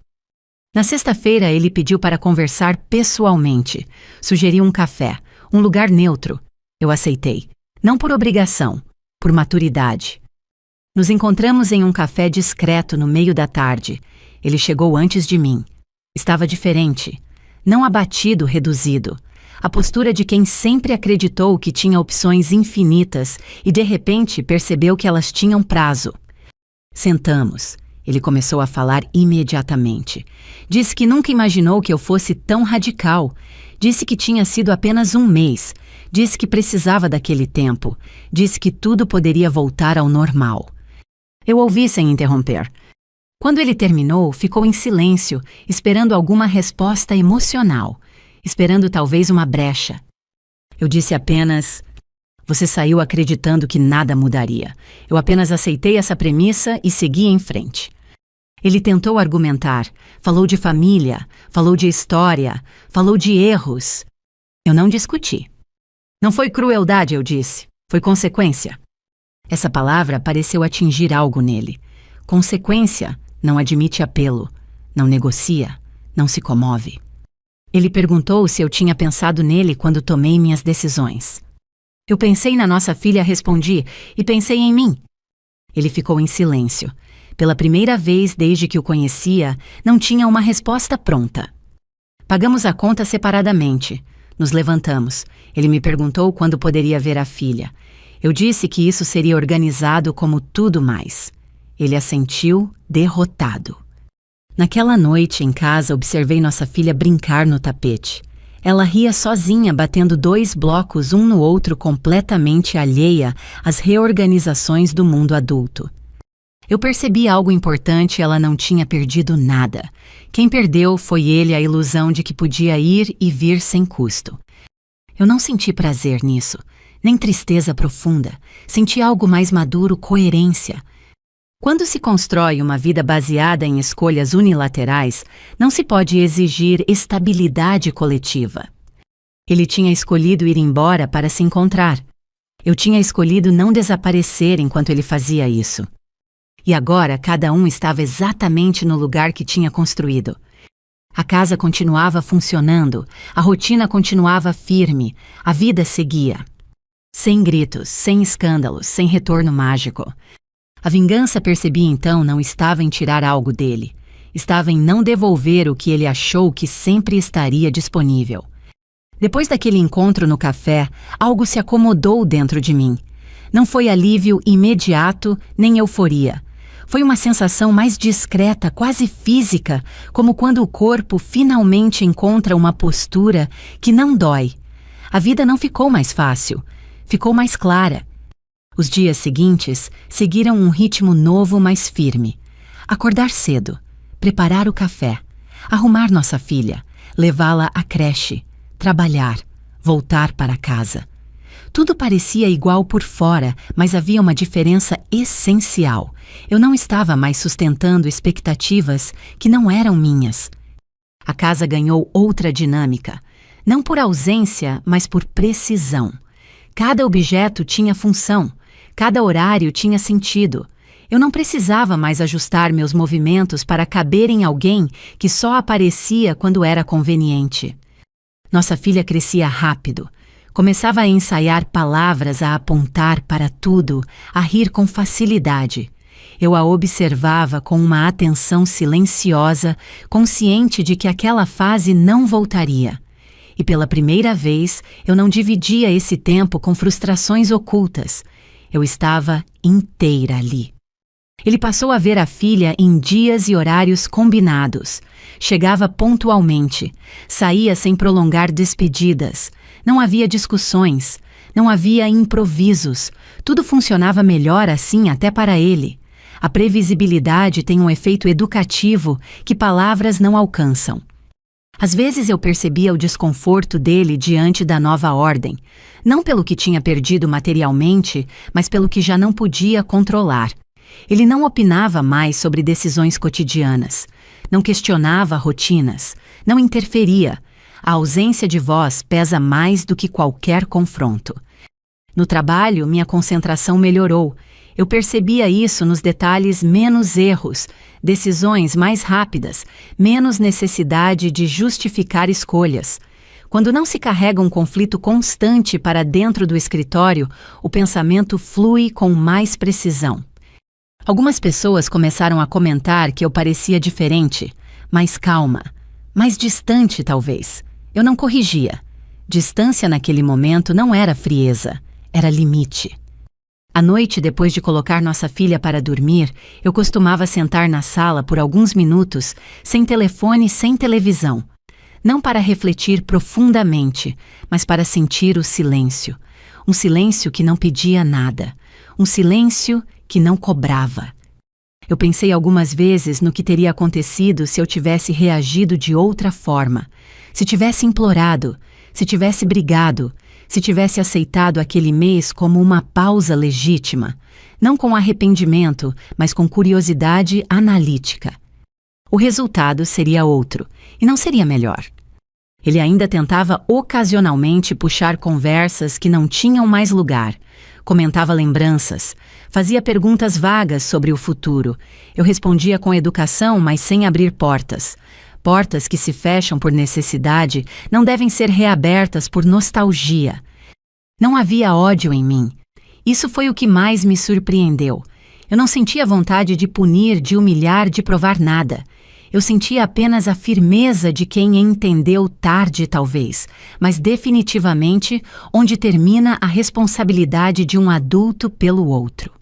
Na sexta-feira, ele pediu para conversar pessoalmente. Sugeriu um café, um lugar neutro. Eu aceitei. Não por obrigação, por maturidade. Nos encontramos em um café discreto no meio da tarde. Ele chegou antes de mim. Estava diferente. Não abatido, reduzido. A postura de quem sempre acreditou que tinha opções infinitas e de repente percebeu que elas tinham prazo. Sentamos. Ele começou a falar imediatamente. Disse que nunca imaginou que eu fosse tão radical. Disse que tinha sido apenas um mês. Disse que precisava daquele tempo. Disse que tudo poderia voltar ao normal. Eu ouvi sem interromper. Quando ele terminou, ficou em silêncio, esperando alguma resposta emocional, esperando talvez uma brecha. Eu disse apenas: você saiu acreditando que nada mudaria. Eu apenas aceitei essa premissa e segui em frente. Ele tentou argumentar, falou de família, falou de história, falou de erros. Eu não discuti. Não foi crueldade, eu disse. Foi consequência. Essa palavra pareceu atingir algo nele. Consequência não admite apelo, não negocia, não se comove. Ele perguntou se eu tinha pensado nele quando tomei minhas decisões. Eu pensei na nossa filha, respondi, e pensei em mim. Ele ficou em silêncio. Pela primeira vez desde que o conhecia, não tinha uma resposta pronta. Pagamos a conta separadamente. Nos levantamos. Ele me perguntou quando poderia ver a filha. Eu disse que isso seria organizado como tudo mais. Ele assentiu, derrotado. Naquela noite, em casa, observei nossa filha brincar no tapete. Ela ria sozinha, batendo 2 blocos um no outro, completamente alheia às reorganizações do mundo adulto. Eu percebi algo importante: ela não tinha perdido nada. Quem perdeu foi ele, a ilusão de que podia ir e vir sem custo. Eu não senti prazer nisso, nem tristeza profunda. Senti algo mais maduro: coerência. Quando se constrói uma vida baseada em escolhas unilaterais, não se pode exigir estabilidade coletiva. Ele tinha escolhido ir embora para se encontrar. Eu tinha escolhido não desaparecer enquanto ele fazia isso. E agora cada um estava exatamente no lugar que tinha construído. A casa continuava funcionando, a rotina continuava firme, a vida seguia. Sem gritos, sem escândalos, sem retorno mágico. A vingança, percebi então, não estava em tirar algo dele. Estava em não devolver o que ele achou que sempre estaria disponível. Depois daquele encontro no café, algo se acomodou dentro de mim. Não foi alívio imediato, nem euforia. Foi uma sensação mais discreta, quase física, como quando o corpo finalmente encontra uma postura que não dói. A vida não ficou mais fácil, ficou mais clara. Os dias seguintes seguiram um ritmo novo, mais firme. Acordar cedo, preparar o café, arrumar nossa filha, levá-la à creche, trabalhar, voltar para casa. Tudo parecia igual por fora, mas havia uma diferença essencial. Eu não estava mais sustentando expectativas que não eram minhas. A casa ganhou outra dinâmica, não por ausência, mas por precisão. Cada objeto tinha função, cada horário tinha sentido. Eu não precisava mais ajustar meus movimentos para caber em alguém que só aparecia quando era conveniente. Nossa filha crescia rápido. Começava a ensaiar palavras, a apontar para tudo, a rir com facilidade. Eu a observava com uma atenção silenciosa, consciente de que aquela fase não voltaria. E pela primeira vez, eu não dividia esse tempo com frustrações ocultas. Eu estava inteira ali. Ele passou a ver a filha em dias e horários combinados. Chegava pontualmente, saía sem prolongar despedidas. Não havia discussões, não havia improvisos. Tudo funcionava melhor assim até para ele. A previsibilidade tem um efeito educativo que palavras não alcançam. Às vezes eu percebia o desconforto dele diante da nova ordem, não pelo que tinha perdido materialmente, mas pelo que já não podia controlar. Ele não opinava mais sobre decisões cotidianas, não questionava rotinas, não interferia. A ausência de voz pesa mais do que qualquer confronto. No trabalho, minha concentração melhorou. Eu percebia isso nos detalhes: menos erros, decisões mais rápidas, menos necessidade de justificar escolhas. Quando não se carrega um conflito constante para dentro do escritório, o pensamento flui com mais precisão. Algumas pessoas começaram a comentar que eu parecia diferente, mais calma, mais distante talvez. Eu não corrigia. Distância naquele momento não era frieza, era limite. À noite, depois de colocar nossa filha para dormir, eu costumava sentar na sala por alguns minutos, sem telefone, sem televisão. Não para refletir profundamente, mas para sentir o silêncio. Um silêncio que não pedia nada. Um silêncio que não cobrava. Eu pensei algumas vezes no que teria acontecido se eu tivesse reagido de outra forma. Se tivesse implorado, se tivesse brigado, se tivesse aceitado aquele mês como uma pausa legítima, não com arrependimento, mas com curiosidade analítica. O resultado seria outro, e não seria melhor. Ele ainda tentava ocasionalmente puxar conversas que não tinham mais lugar, comentava lembranças, fazia perguntas vagas sobre o futuro. Eu respondia com educação, mas sem abrir portas. Portas que se fecham por necessidade não devem ser reabertas por nostalgia. Não havia ódio em mim. Isso foi o que mais me surpreendeu. Eu não sentia vontade de punir, de humilhar, de provar nada. Eu sentia apenas a firmeza de quem entendeu tarde, talvez, mas definitivamente onde termina a responsabilidade de um adulto pelo outro.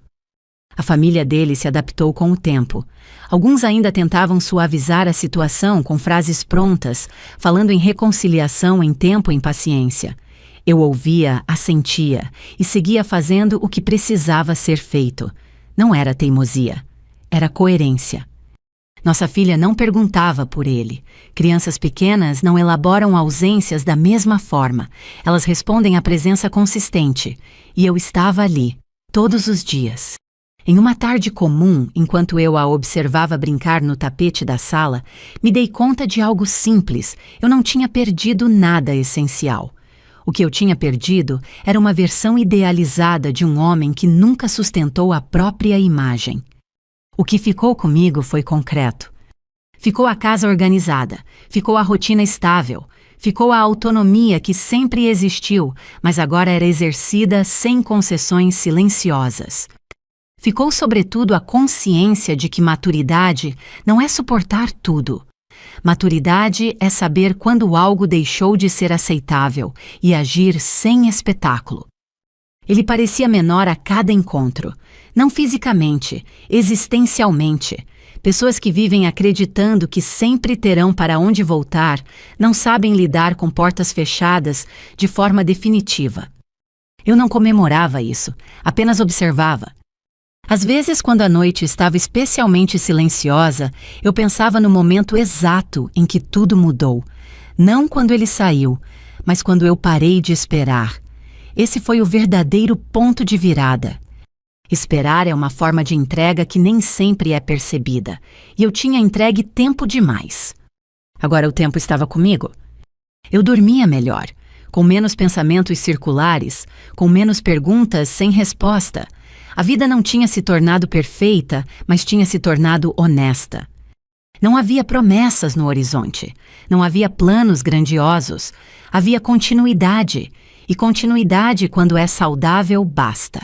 A família dele se adaptou com o tempo. Alguns ainda tentavam suavizar a situação com frases prontas, falando em reconciliação em tempo e paciência. Eu ouvia, assentia e seguia fazendo o que precisava ser feito. Não era teimosia, era coerência. Nossa filha não perguntava por ele. Crianças pequenas não elaboram ausências da mesma forma. Elas respondem à presença consistente. E eu estava ali, todos os dias. Em uma tarde comum, enquanto eu a observava brincar no tapete da sala, me dei conta de algo simples. Eu não tinha perdido nada essencial. O que eu tinha perdido era uma versão idealizada de um homem que nunca sustentou a própria imagem. O que ficou comigo foi concreto. Ficou a casa organizada, ficou a rotina estável, ficou a autonomia que sempre existiu, mas agora era exercida sem concessões silenciosas. Ficou, sobretudo, a consciência de que maturidade não é suportar tudo. Maturidade é saber quando algo deixou de ser aceitável e agir sem espetáculo. Ele parecia menor a cada encontro. Não fisicamente, existencialmente. Pessoas que vivem acreditando que sempre terão para onde voltar não sabem lidar com portas fechadas de forma definitiva. Eu não comemorava isso, apenas observava. Às vezes, quando a noite estava especialmente silenciosa, eu pensava no momento exato em que tudo mudou. Não quando ele saiu, mas quando eu parei de esperar. Esse foi o verdadeiro ponto de virada. Esperar é uma forma de entrega que nem sempre é percebida, e eu tinha entregue tempo demais. Agora o tempo estava comigo. Eu dormia melhor, com menos pensamentos circulares, com menos perguntas sem resposta. A vida não tinha se tornado perfeita, mas tinha se tornado honesta. Não havia promessas no horizonte, não havia planos grandiosos, havia continuidade, e continuidade, quando é saudável, basta.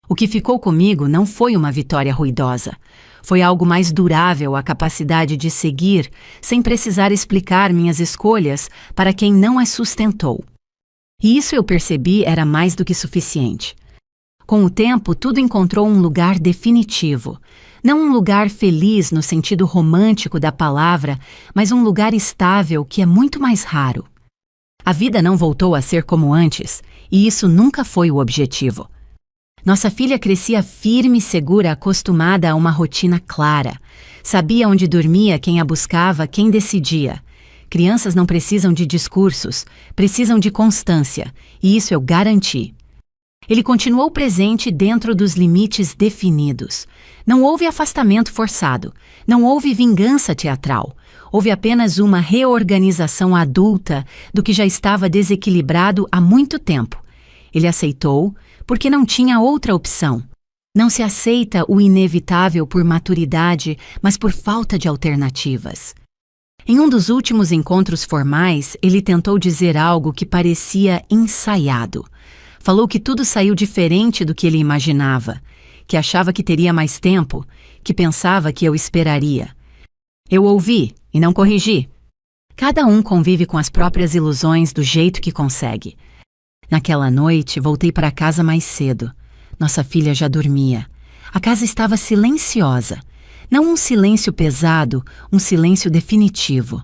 O que ficou comigo não foi uma vitória ruidosa. Foi algo mais durável, a capacidade de seguir, sem precisar explicar minhas escolhas para quem não as sustentou. E isso eu percebi era mais do que suficiente. Com o tempo, tudo encontrou um lugar definitivo. Não um lugar feliz no sentido romântico da palavra, mas um lugar estável que é muito mais raro. A vida não voltou a ser como antes, e isso nunca foi o objetivo. Nossa filha crescia firme e segura, acostumada a uma rotina clara. Sabia onde dormia, quem a buscava, quem decidia. Crianças não precisam de discursos, precisam de constância, e isso eu garanti. Ele continuou presente dentro dos limites definidos. Não houve afastamento forçado, não houve vingança teatral. Houve apenas uma reorganização adulta do que já estava desequilibrado há muito tempo. Ele aceitou porque não tinha outra opção. Não se aceita o inevitável por maturidade, mas por falta de alternativas. Em um dos últimos encontros formais, ele tentou dizer algo que parecia ensaiado. Falou que tudo saiu diferente do que ele imaginava, que achava que teria mais tempo, que pensava que eu esperaria. Eu ouvi e não corrigi. Cada um convive com as próprias ilusões do jeito que consegue. Naquela noite, voltei para casa mais cedo. Nossa filha já dormia. A casa estava silenciosa. Não um silêncio pesado, um silêncio definitivo.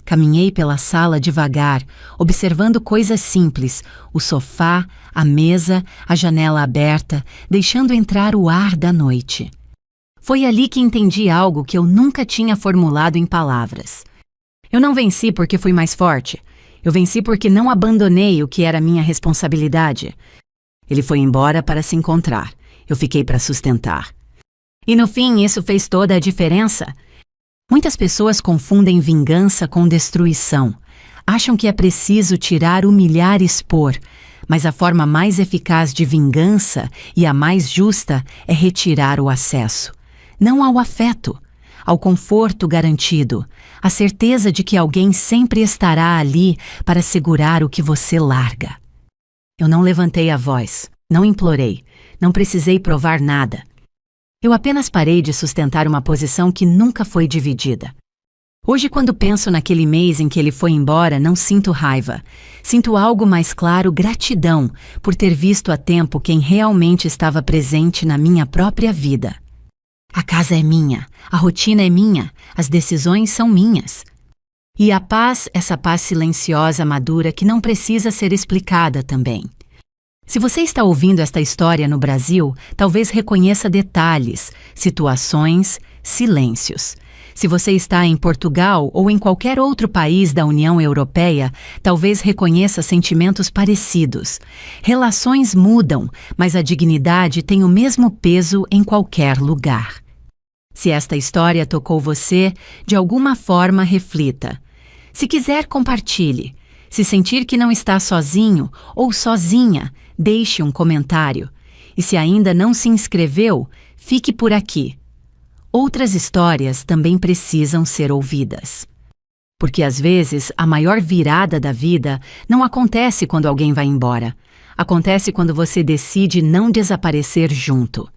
Caminhei pela sala devagar, observando coisas simples, o sofá, a mesa, a janela aberta, deixando entrar o ar da noite. Foi ali que entendi algo que eu nunca tinha formulado em palavras. Eu não venci porque fui mais forte. Eu venci porque não abandonei o que era minha responsabilidade. Ele foi embora para se encontrar. Eu fiquei para sustentar. E no fim, isso fez toda a diferença. Muitas pessoas confundem vingança com destruição. Acham que é preciso tirar, humilhar e expor, mas a forma mais eficaz de vingança e a mais justa é retirar o acesso. Não ao afeto, ao conforto garantido, a certeza de que alguém sempre estará ali para segurar o que você larga. Eu não levantei a voz, não implorei, não precisei provar nada. Eu apenas parei de sustentar uma posição que nunca foi dividida. Hoje, quando penso naquele mês em que ele foi embora, não sinto raiva. Sinto algo mais claro, gratidão, por ter visto a tempo quem realmente estava presente na minha própria vida. A casa é minha, a rotina é minha, as decisões são minhas. E a paz, essa paz silenciosa, madura, que não precisa ser explicada também. Se você está ouvindo esta história no Brasil, talvez reconheça detalhes, situações, silêncios. Se você está em Portugal ou em qualquer outro país da União Europeia, talvez reconheça sentimentos parecidos. Relações mudam, mas a dignidade tem o mesmo peso em qualquer lugar. Se esta história tocou você, de alguma forma reflita. Se quiser, compartilhe. Se sentir que não está sozinho ou sozinha, deixe um comentário. E se ainda não se inscreveu, fique por aqui. Outras histórias também precisam ser ouvidas. Porque às vezes a maior virada da vida não acontece quando alguém vai embora. Acontece quando você decide não desaparecer junto.